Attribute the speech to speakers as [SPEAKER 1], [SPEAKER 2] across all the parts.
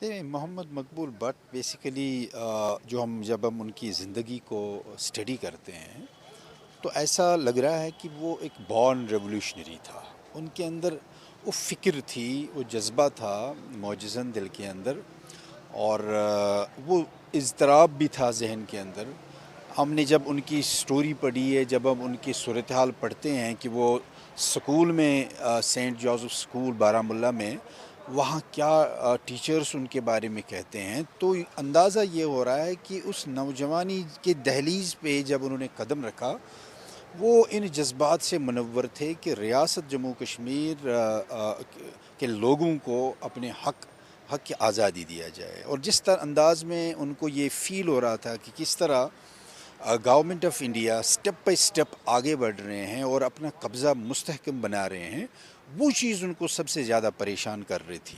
[SPEAKER 1] دیکھیں محمد مقبول but basically جو جب ہم ان کی زندگی کو اسٹڈی کرتے ہیں تو ایسا لگ رہا ہے کہ وہ ایک بورن ریولیوشنری تھا. ان کے اندر وہ فکر تھی، وہ جذبہ تھا معجزن دل کے اندر، اور وہ اضطراب بھی تھا ذہن کے اندر. ہم نے جب ان کی سٹوری پڑھی ہے، جب ہم ان کی صورتحال پڑھتے ہیں کہ وہ سکول میں سینٹ جوزف سکول بارہ مولہ میں وہاں کیا ٹیچرز ان کے بارے میں کہتے ہیں، تو اندازہ یہ ہو رہا ہے کہ اس نوجوانی کے دہلیز پہ جب انہوں نے قدم رکھا وہ ان جذبات سے منور تھے کہ ریاست جموں کشمیر کے لوگوں کو اپنے حق کی آزادی دیا جائے. اور جس طرح انداز میں ان کو یہ فیل ہو رہا تھا کہ کس طرح government of India step by step آگے بڑھ رہے ہیں اور اپنا قبضہ مستحکم بنا رہے ہیں، وہ چیز ان کو سب سے زیادہ پریشان کر رہی تھی.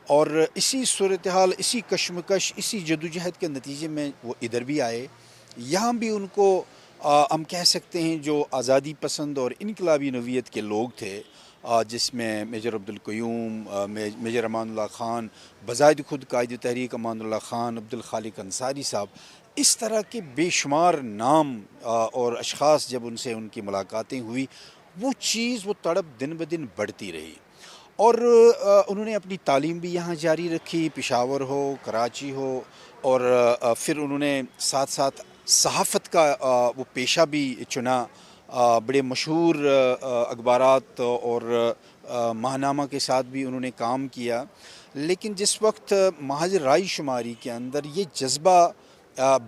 [SPEAKER 1] اور اسی صورتحال، اسی کشمکش، اسی جدوجہد کے نتیجے میں وہ ادھر بھی آئے. یہاں بھی ان کو ہم کہہ سکتے ہیں جو آزادی پسند اور انقلابی نوعیت کے لوگ تھے، جس میں میجر عبدالقیوم، میجر امان اللہ خان، بذات خود قائد تحریک امان اللہ خان، عبدالخالق انصاری صاحب، اس طرح کے بے شمار نام اور اشخاص جب ان سے ان کی ملاقاتیں ہوئی، وہ چیز، وہ تڑپ دن بدن بڑھتی رہی. اور انہوں نے اپنی تعلیم بھی یہاں جاری رکھی، پشاور ہو، کراچی ہو، اور پھر انہوں نے ساتھ ساتھ صحافت کا وہ پیشہ بھی چنا. بڑے مشہور اخبارات اور ماہنامہ کے ساتھ بھی انہوں نے کام کیا. لیکن جس وقت محض رائے شماری کے اندر یہ جذبہ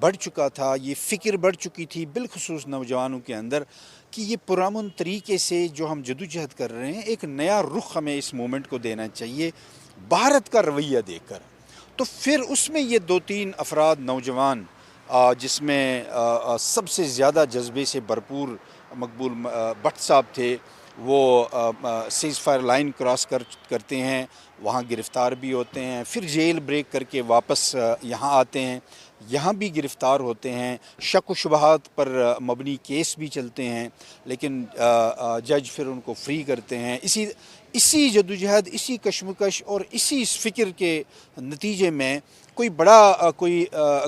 [SPEAKER 1] بڑھ چکا تھا، یہ فکر بڑھ چکی تھی بالخصوص نوجوانوں کے اندر کہ یہ پرامن طریقے سے جو ہم جدوجہد کر رہے ہیں، ایک نیا رخ ہمیں اس مومنٹ کو دینا چاہیے بھارت کا رویہ دیکھ کر. تو پھر اس میں یہ دو تین افراد نوجوان، جس میں سب سے زیادہ جذبے سے بھرپور مقبول بٹ صاحب تھے، وہ سیز فائر لائن کراس کرتے ہیں، وہاں گرفتار بھی ہوتے ہیں، پھر جیل بریک کر کے واپس یہاں آتے ہیں، یہاں بھی گرفتار ہوتے ہیں، شک و شبہات پر مبنی کیس بھی چلتے ہیں، لیکن جج پھر ان کو فری کرتے ہیں. اسی جدوجہد، اسی کشمکش اور اسی فکر کے نتیجے میں کوئی بڑا کوئی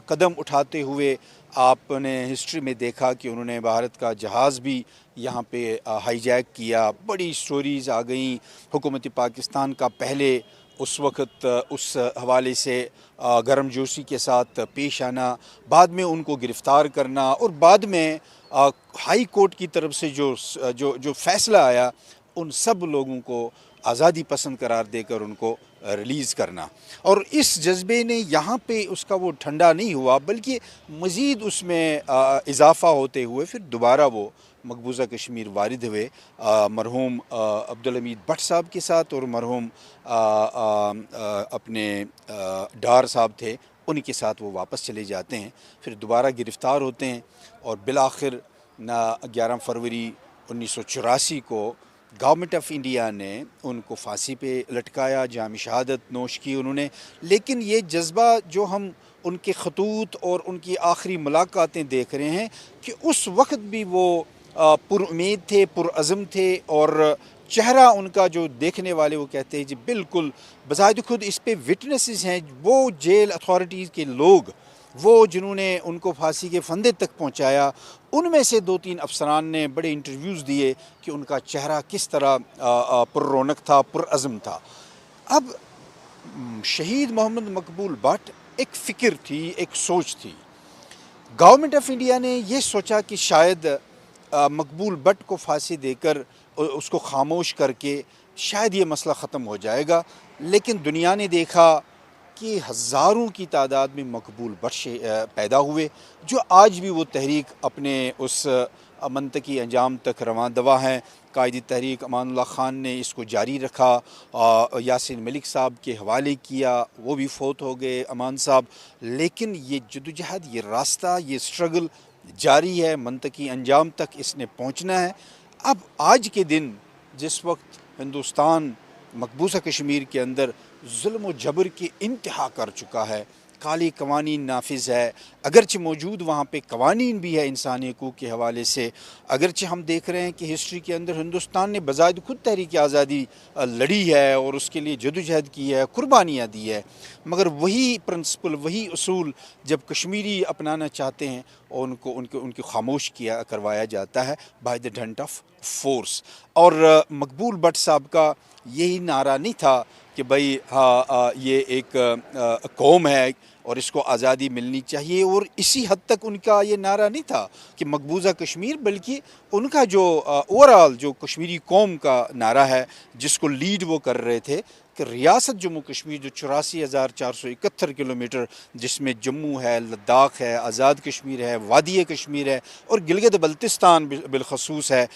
[SPEAKER 1] قدم اٹھاتے ہوئے آپ نے ہسٹری میں دیکھا کہ انہوں نے بھارت کا جہاز بھی یہاں پہ ہائی جیک کیا. بڑی سٹوریز آ گئیں، حکومت پاکستان کا پہلے اس وقت اس حوالے سے گرم جوشی کے ساتھ پیش آنا، بعد میں ان کو گرفتار کرنا، اور بعد میں ہائی کورٹ کی طرف سے جو فیصلہ آیا ان سب لوگوں کو آزادی پسند قرار دے کر ان کو ریلیز کرنا. اور اس جذبے نے یہاں پہ اس کا وہ ٹھنڈا نہیں ہوا، بلکہ مزید اس میں اضافہ ہوتے ہوئے پھر دوبارہ وہ مقبوضہ کشمیر وارد ہوئے مرحوم عبدالحمید بٹ صاحب کے ساتھ، اور مرحوم اپنے ڈار صاحب تھے ان کے ساتھ وہ واپس چلے جاتے ہیں، پھر دوبارہ گرفتار ہوتے ہیں، اور بالآخر 11 فروری 1984 کو گورنمنٹ آف انڈیا نے ان کو پھانسی پہ لٹکایا، جام شہادت نوش کی انہوں نے. لیکن یہ جذبہ جو ہم ان کے خطوط اور ان کی آخری ملاقاتیں دیکھ رہے ہیں کہ اس وقت بھی وہ پر امید تھے، پرعزم تھے، اور چہرہ ان کا جو دیکھنے والے وہ کہتے ہیں جی بالکل بذات خود اس پہ وٹنسز ہیں، وہ جیل اتھارٹیز کے لوگ، وہ جنہوں نے ان کو پھانسی کے پھندے تک پہنچایا، ان میں سے دو تین افسران نے بڑے انٹرویوز دیے کہ ان کا چہرہ کس طرح پر رونق تھا، پرعزم تھا. اب شہید محمد مقبول بٹ ایک فکر تھی، ایک سوچ تھی. گورنمنٹ آف انڈیا نے یہ سوچا کہ شاید مقبول بٹ کو پھانسی دے کر اس کو خاموش کر کے شاید یہ مسئلہ ختم ہو جائے گا، لیکن دنیا نے دیکھا کہ ہزاروں کی تعداد میں مقبول بٹ پیدا ہوئے، جو آج بھی وہ تحریک اپنے اس منطقی انجام تک رواں دوا ہیں. قائد تحریک امان اللہ خان نے اس کو جاری رکھا، یاسین ملک صاحب کے حوالے کیا، وہ بھی فوت ہو گئے امان صاحب. لیکن یہ جدوجہد، یہ راستہ، یہ سٹرگل جاری ہے، منطقی انجام تک اس نے پہنچنا ہے. اب آج کے دن جس وقت ہندوستان مقبوضہ کشمیر کے اندر ظلم و جبر کی انتہا کر چکا ہے، کالے قوانین نافذ ہے، اگرچہ موجود وہاں پہ قوانین بھی ہے انسانی حقوق کے حوالے سے، اگرچہ ہم دیکھ رہے ہیں کہ ہسٹری کے اندر ہندوستان نے بذات خود تحریک آزادی لڑی ہے اور اس کے لیے جدوجہد کی ہے، قربانیاں دی ہے، مگر وہی پرنسپل، وہی اصول جب کشمیری اپنانا چاہتے ہیں اور ان کو خاموش کروایا جاتا ہے by the didn't of force. اور مقبول بٹ صاحب کا یہی نعرہ نہیں تھا کہ بھائی یہ ایک قوم ہے اور اس کو آزادی ملنی چاہیے، اور اسی حد تک ان کا یہ نعرہ نہیں تھا کہ مقبوضہ کشمیر، بلکہ ان کا جو اوورآل جو کشمیری قوم کا نعرہ ہے جس کو لیڈ وہ کر رہے تھے کہ ریاست جموں کشمیر جو 84,471 کلومیٹر، جس میں جموں ہے، لداخ ہے، آزاد کشمیر ہے، وادی کشمیر ہے اور گلگت بلتستان بالخصوص ہے،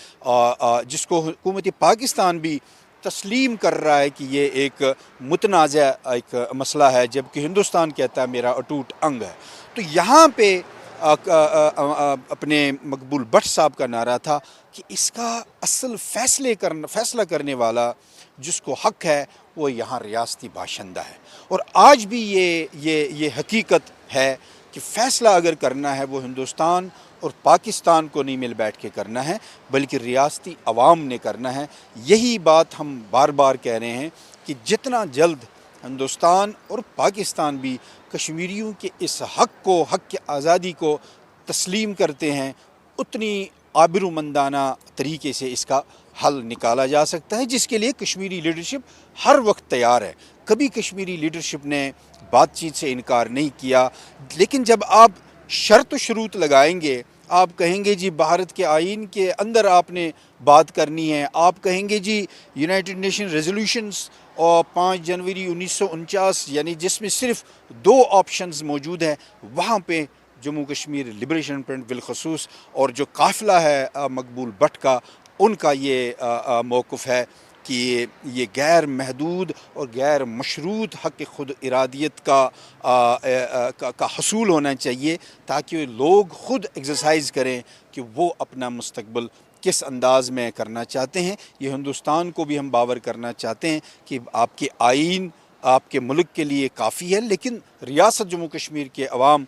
[SPEAKER 1] جس کو حکومت پاکستان بھی تسلیم کر رہا ہے کہ یہ ایک متنازع ایک مسئلہ ہے، جبکہ ہندوستان کہتا ہے میرا اٹوٹ انگ ہے۔ تو یہاں پہ اپنے مقبول بٹ صاحب کا نعرہ تھا کہ اس کا اصل فیصلہ کرنے والا جس کو حق ہے وہ یہاں ریاستی باشندہ ہے، اور آج بھی یہ حقیقت ہے کہ فیصلہ اگر کرنا ہے وہ ہندوستان اور پاکستان کو نہیں مل بیٹھ کے کرنا ہے، بلکہ ریاستی عوام نے کرنا ہے۔ یہی بات ہم بار بار کہہ رہے ہیں کہ جتنا جلد ہندوستان اور پاکستان بھی کشمیریوں کے اس حق کی آزادی کو تسلیم کرتے ہیں، اتنی آبرومندانہ طریقے سے اس کا حل نکالا جا سکتا ہے، جس کے لیے کشمیری لیڈرشپ ہر وقت تیار ہے۔ کبھی کشمیری لیڈرشپ نے بات چیت سے انکار نہیں کیا، لیکن جب آپ شرط و شروط لگائیں گے، آپ کہیں گے جی بھارت کے آئین کے اندر آپ نے بات کرنی ہے، آپ کہیں گے جی یونائٹڈ نیشن ریزولوشنز اور 5 جنوری 1949 یعنی جس میں صرف 2 آپشنز موجود ہیں، وہاں پہ جموں کشمیر لبریشن فرنٹ بالخصوص اور جو قافلہ ہے مقبول بٹ کا، ان کا یہ موقف ہے کہ یہ غیر محدود اور غیر مشروط حق خود ارادیت کا حصول ہونا چاہیے، تاکہ لوگ خود ایکسرسائز کریں کہ وہ اپنا مستقبل کس انداز میں کرنا چاہتے ہیں۔ یہ ہندوستان کو بھی ہم باور کرنا چاہتے ہیں کہ آپ کے آئین آپ کے ملک کے لیے کافی ہے، لیکن ریاست جموں کشمیر کے عوام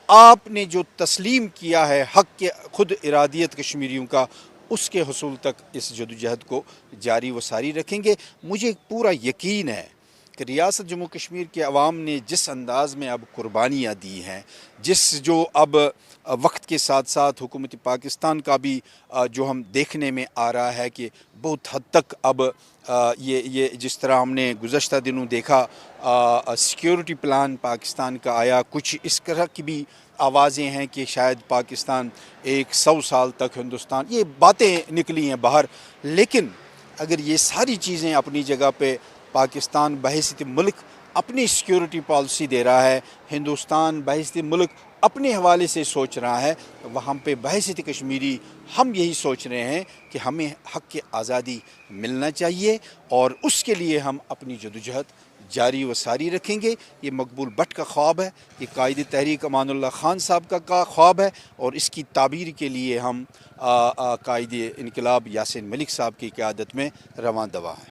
[SPEAKER 1] آپ نے جو تسلیم کیا ہے حق کے خود ارادیت کشمیریوں کا، اس کے حصول تک اس جدوجہد کو جاری و ساری رکھیں گے۔ مجھے پورا یقین ہے کہ ریاست جموں کشمیر کے عوام نے جس انداز میں اب قربانیاں دی ہیں، جو اب وقت کے ساتھ ساتھ حکومت پاکستان کا بھی جو ہم دیکھنے میں آ رہا ہے کہ بہت حد تک اب یہ جس طرح ہم نے گزشتہ دنوں دیکھا سیکیورٹی پلان پاکستان کا آیا، کچھ اس طرح کی بھی آوازیں ہیں کہ شاید پاکستان 100 سال تک ہندوستان، یہ باتیں نکلی ہیں باہر، لیکن اگر یہ ساری چیزیں اپنی جگہ پہ پاکستان بحیثیت ملک اپنی سیکیورٹی پالیسی دے رہا ہے، ہندوستان بحیثیت ملک اپنے حوالے سے سوچ رہا ہے، وہاں پہ بحیثیت کشمیری ہم یہی سوچ رہے ہیں کہ ہمیں حق کی آزادی ملنا چاہیے، اور اس کے لیے ہم اپنی جدوجہد جاری و ساری رکھیں گے۔ یہ مقبول بٹ کا خواب ہے، یہ قائد تحریک امان اللہ خان صاحب کا خواب ہے، اور اس کی تعبیر کے لیے ہم قائد انقلاب یاسین ملک صاحب کی قیادت میں رواں دواں ہیں۔